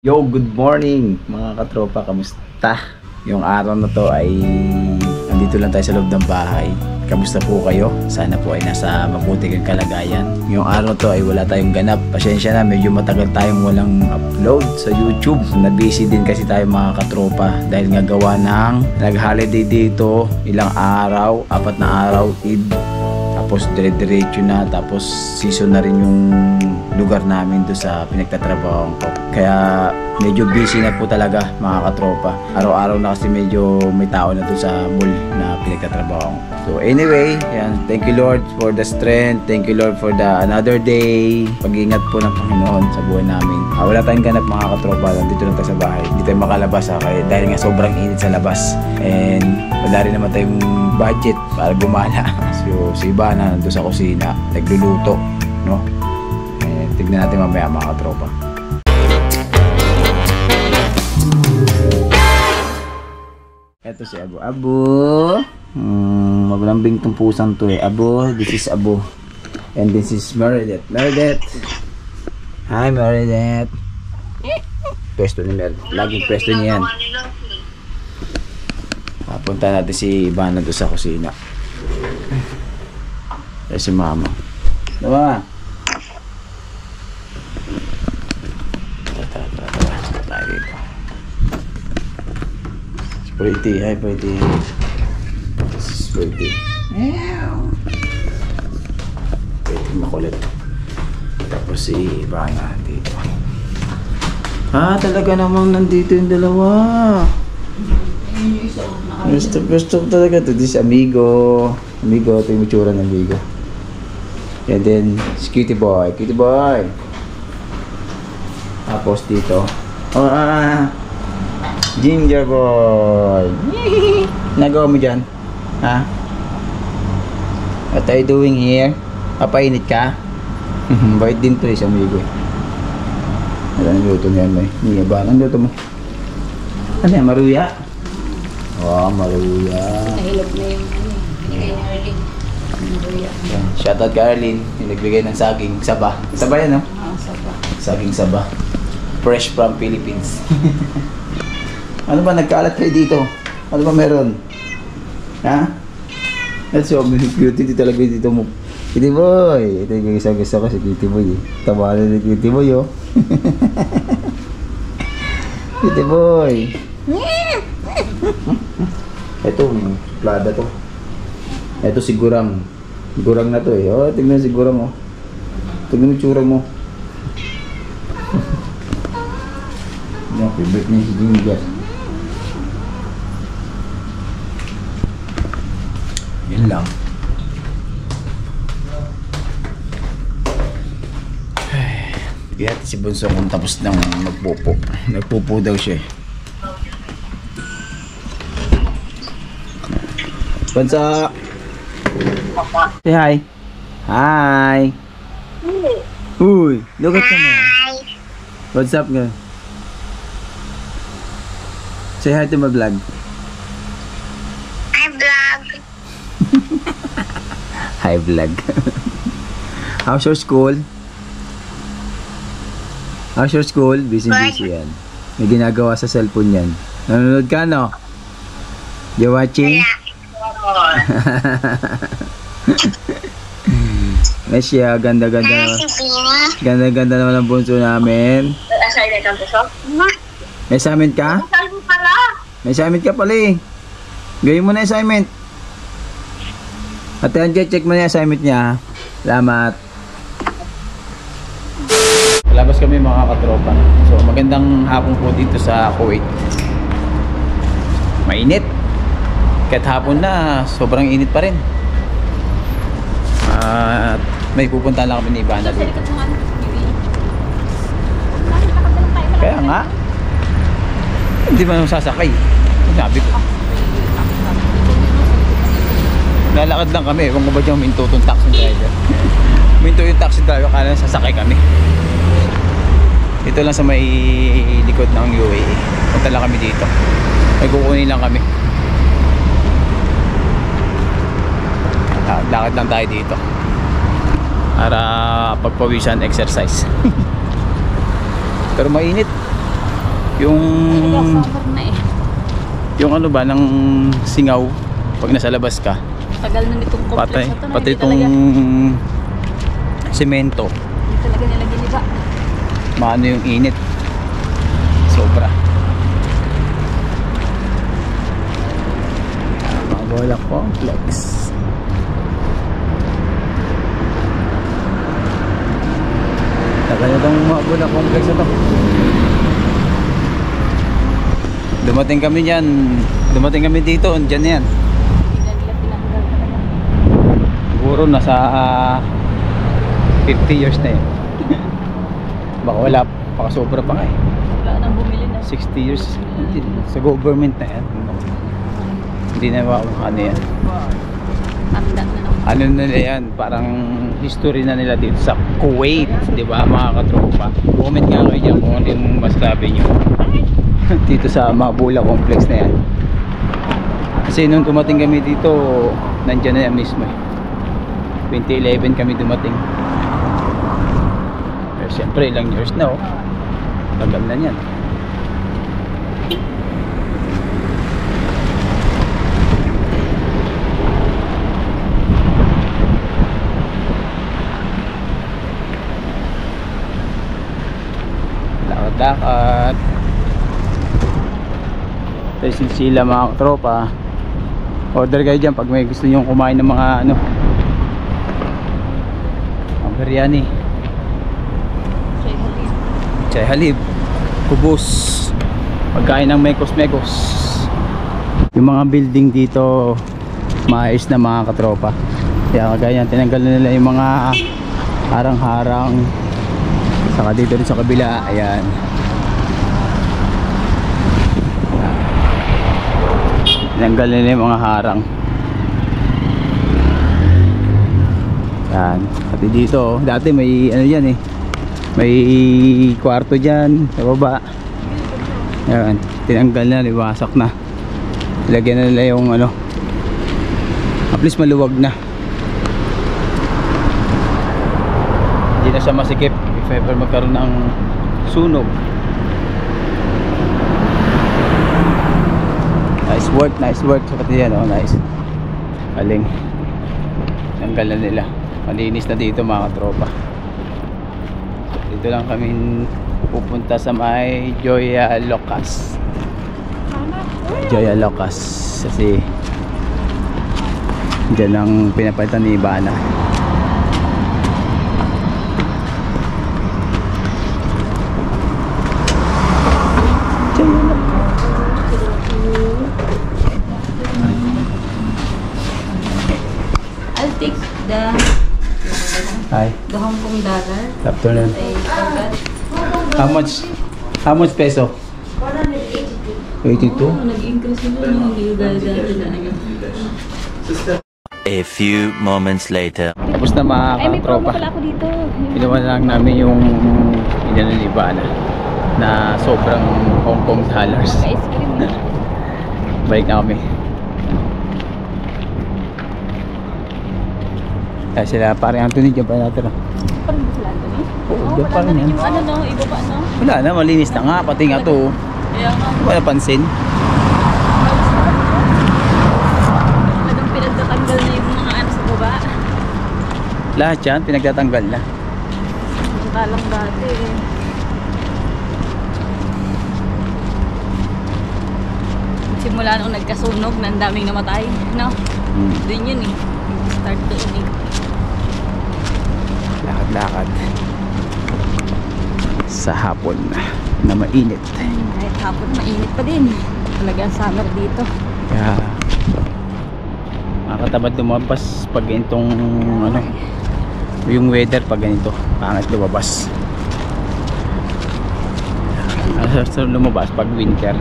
Yo, good morning mga katropa, kamusta? Yung araw na to ay nandito lang tayo sa loob ng bahay. Kamusta po kayo? Sana po ay nasa mabuti kang kalagayan. Yung araw na to ay wala tayong ganap. Pasensya na, medyo matagal tayong walang upload sa YouTube. Na-busy din kasi tayo mga katropa dahil nga gawa ng nag-holiday dito, ilang araw, 4 na araw, Eid. Tapos dire-diretso na, tapos season na rin yung lugar namin doon sa pinagtatrabahoan ko. Kaya medyo busy na po talaga mga katropa. Araw-araw na kasi medyo may tao na doon sa mall na pinagtatrabahoan ko. So anyway, yan, thank you Lord for the strength. Thank you Lord for the another day. Pag-ingat po ng Panginoon sa buhay namin. Wala tayong ganap mga katropa. Dito lang tayo sa bahay. Hindi tayo makalabas kaya dahil nga sobrang init sa labas. And wala rin naman tayong budget para gumala. So si Ivana nandun sa kusina, nagluluto, no? Tignan natin mamaya mga katropa. Ito si Abo. Abo! Maglambing tong pusang to eh. Abo, this is Abo. And this is Meredith. Meredith! Hi Meredith! Pwesto ni Meredith. Laging pwesto niya yan. Punta natin si Ivana doon sa kusina. Si Mama. Mama! Pretty, hi Pretty. This is Pretty. Pretty makulit. Tapos si Ivana dito. Talaga namang nandito yung dalawa. Gusto talaga to. This Amigo. Amigo, ito yung itsura ng Amigo. And then, Cutie Boy. Cutie Boy. Tapos dito. Ginger Boy. Nagawa mo dyan? Ha? What are you doing here? Papainit ka? Bait din to si Amigo. Ano ang luto niyan mo eh? Niya ba? Ano luto mo? Ano yan? Maruya? Maruya. Nahilog na yung binigay ni Arlene. Maruya. Shoutout ka Arlene. Yung nagbigay ng saging. Saba. Saba yan no? Saba. Saging saba. Fresh from Philippines. Ano ba? Nagkaalat kayo dito? Ano ba meron? Ha? That's so cutie talaga dito mo. Cutie Boy! Ito yung isa-gisa ko si Cutie Boy eh. Tawanan ni Cutie Boy oh. Cutie Boy! Ito, plada to. Ito si Gurang. Gurang na to eh. Tignan si Gurang oh. Tignan yung tsura mo. Yung favorite niya si Ginger. Yan lang. Kaya si Bunso kung tapos nang magpupo. Nagpupo daw siya. Bunso! Say hi. Hi! Uy! Look at me. What's up nga? Say hi to my vlog. Hi, vlog. Hi vlog. How's your school? How's your school? Busy yan. May ginagawa sa cellphone yan. Nanonood ka no? You watching? Mesya, ganda-ganda. Ganda-ganda naman ang bunso namin. May assignment ka? May assignment ka pala eh. Gawin mo na assignment. Ate Anje, check mo na yung assignment niya. Salamat. Labas kami mga katropa. So magandang hapon po dito sa Kuwait. Mainit. Kahit hapon na, sobrang init pa rin. At may pupuntahan lang kami ni Ivana dito. Kaya nga, hindi man sasakay. Sabi ko. Lalakad lang kami. Kung ba yung minto itong taxi driver. Minto yung taxi driver, kala sasakay kami. Dito lang sa may likod ng UAE. Punta lang kami dito. May kukunin lang kami. Lakad lang tayo dito para pagpawisan exercise. Pero mainit. Yung Summer na eh. yung ano ba ng singaw pag nasa labas ka. Tagal na nitong complex Pati na to. pati Hindi itong talaga, semento. hindi talaga nila giniba. Maano yung init. Sobra. Mabola complex. Tagal na itong Mabola complex na to. Dumating kami dyan. Dumating kami dito. Dyan na yan. Hindi na nila pinanggal talaga. Siguro nasa 50 years na yun. Baka wala. Baka sobra pa nga eh. Wala nang bumili na. 60 years. Sa government na yan. Hindi na ba ano yan. Tanda na naman. Ano na nila yan. Parang history na nila dito sa Kuwait. Di ba mga katropa? Comment nga kayo dyan kung ano yung masasabi nyo. Dito sa Mabola complex na yan. Kasi nung dumating kami dito, nandyan na yan mismo eh. 2011 kami dumating. Pero siyempre ilang years na oh. Tagal na yan. Lakad-lakad. Tayo sila mga tropa. Order kayo dyan pag may gusto nyo kumain ng mga ano, ang biryani, chay halib, kubos, pagkain ng mekos-mekos. Yung mga building dito maayos na mga katropa. Kaya kagaya tinanggal na nila yung mga harang-harang. Saka dito rin sa kabila, ayan. Tinanggal nila yung mga harang. Yan. Pati dito, dati may ano yan eh. May kwarto dyan sa baba. Yan. Tinanggal na, liwasak na. Lagyan na nila yung ano. At least maluwag na. Hindi na siya masikip if ever magkaroon ng sunog. Nice work sa pati yan, oh, nice. Galing. Tanggal na nila. Malinis na dito mga katropa. Dito lang kami pupunta sa may Joya Locas. Joya Locas. Kasi dyan ang pinapalitan ni Ibana. I'll take Hi. the Hong Kong dollar. Good afternoon. I forgot. How much peso? 82. Oh, nag-increase na yung hindi dati talaga. A few moments later. Tapos na mga Ay, may promo katropa. pala ako dito. Ginawa lang namin yung inaniliba na sobrang Hong Kong dollars. Ice cream. Balik na kami. Kaya sila parang Anthony dyan pa natin. Parang ba sila Anthony? Oo, dyan pa rin yan. Yung ano no, iba pa no? Wala na, malinis na nga. Pati nga to. Kaya nga. Hindi ko napansin. Talagang pinagtatanggal na yung mga ano sa baba. Lahat yan, pinagtatanggal na. Saka lang dati eh. Simula nung nagkasunog na ang daming namatay, no? Doon yun eh. Start doon eh. Lakad-lakad. Sa hapon na mainit. Kahit hapon, mainit pa din. Talaga ang summer dito. Kaya makakatamad lumabas pag ganitong ano, yung weather pag ganito. Pangit lumabas. Sa lumabas pag winter.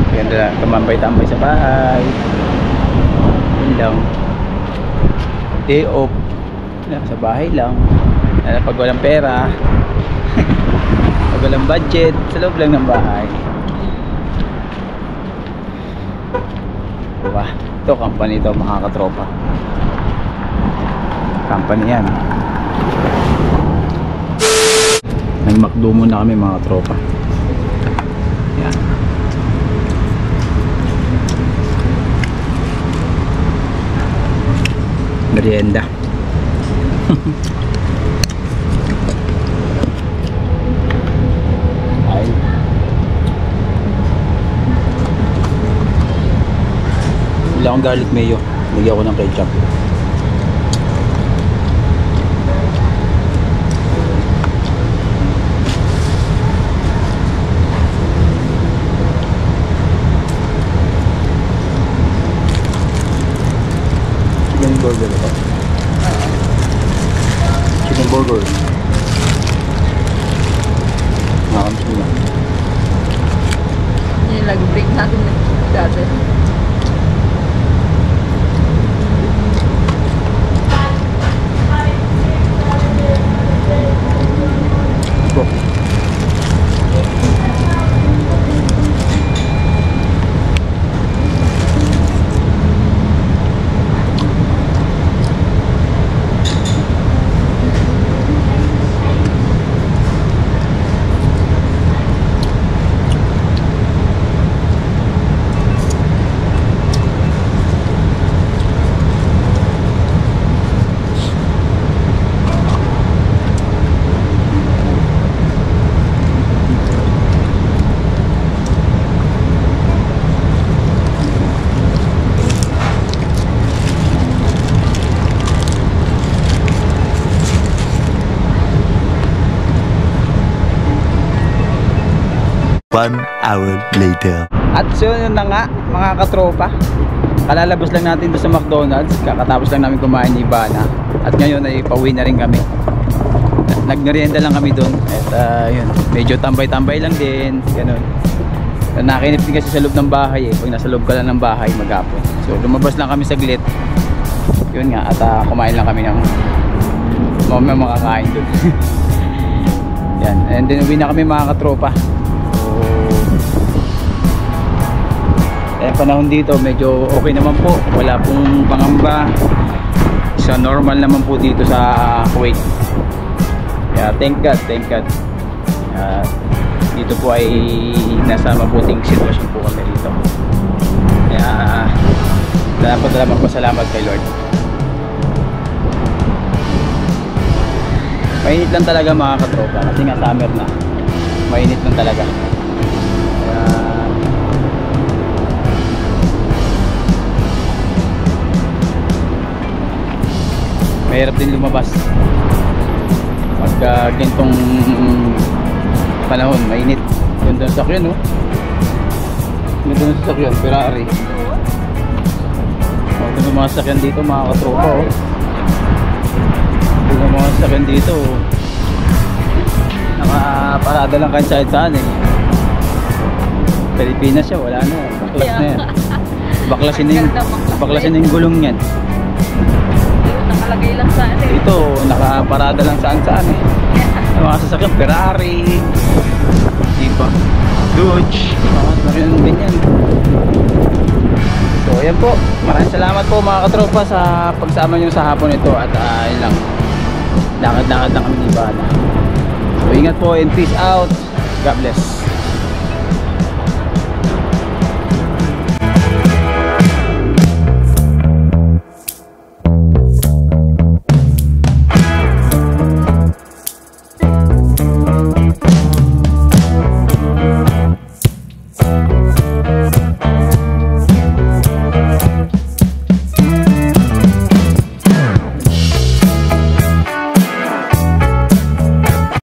Ganda lang, tumambay-tambay sa bahay. Yun lang. Day off. Sa bahay lang. Pag walang pera, pag walang budget, sa loob lang ng bahay. Diba? Ito, company ito, mga katropa. Company yan. Magmakdo muna kami mga tropa. Yan. Merienda. Ay. Wala akong garlic mayo. Lagyan ko ng ketchup. Chicken burger ito. Chicken burger. Nakakams nila. Yung lag-break natin dati. Ito. One hour later. At so yun na nga mga katropa, kalalabas lang natin doon sa McDonald's. Kakatapos lang namin kumain ni Ivana. At ngayon ay pauwi na rin kami. Nagmerienda lang kami doon. At yun, medyo tambay-tambay lang din. Ganun. Nakinip din kasi sa loob ng bahay eh. Pag nasa loob ka lang ng bahay maghapon. So lumabas lang kami saglit. Yun nga, at kumain lang kami ng mamaya makakain doon. Yan, and then uwi na kami mga katropa. Panahon dito medyo okay naman po, wala pong pangamba, sa normal naman po dito sa Kuwait. Kaya thank God dito po ay nasa mabuting sitwasyon po kami dito. Kaya dapat na magpasalamat kay Lord. Mainit lang talaga mga katropa kasi nga summer na, mainit lang talaga. Mahirap din lumabas pagka gantong panahon, mainit. Ganda ng sakyan, no? Ganda ng sakyan, Ferrari. Ganda ng mga sakyan dito mga katropa, oh. Ganda ng mga sakyan dito, oh. Nakaparada lang kahit saan eh. Pilipinas siya, wala na, baklas na yan. Baklasin na yung gulong yan. Nakalagay lang saan eh. Ito, nakaparada lang saan eh. Mga sasakyan, Ferrari, diba? Dodge, mga sasakyan ganyan. So ayan po, maraming salamat po mga katropa sa pagsama nyo sa hapon ito. At yun lang, lakad-lakad lang kami ni Ivana. So ingat po and peace out. God bless.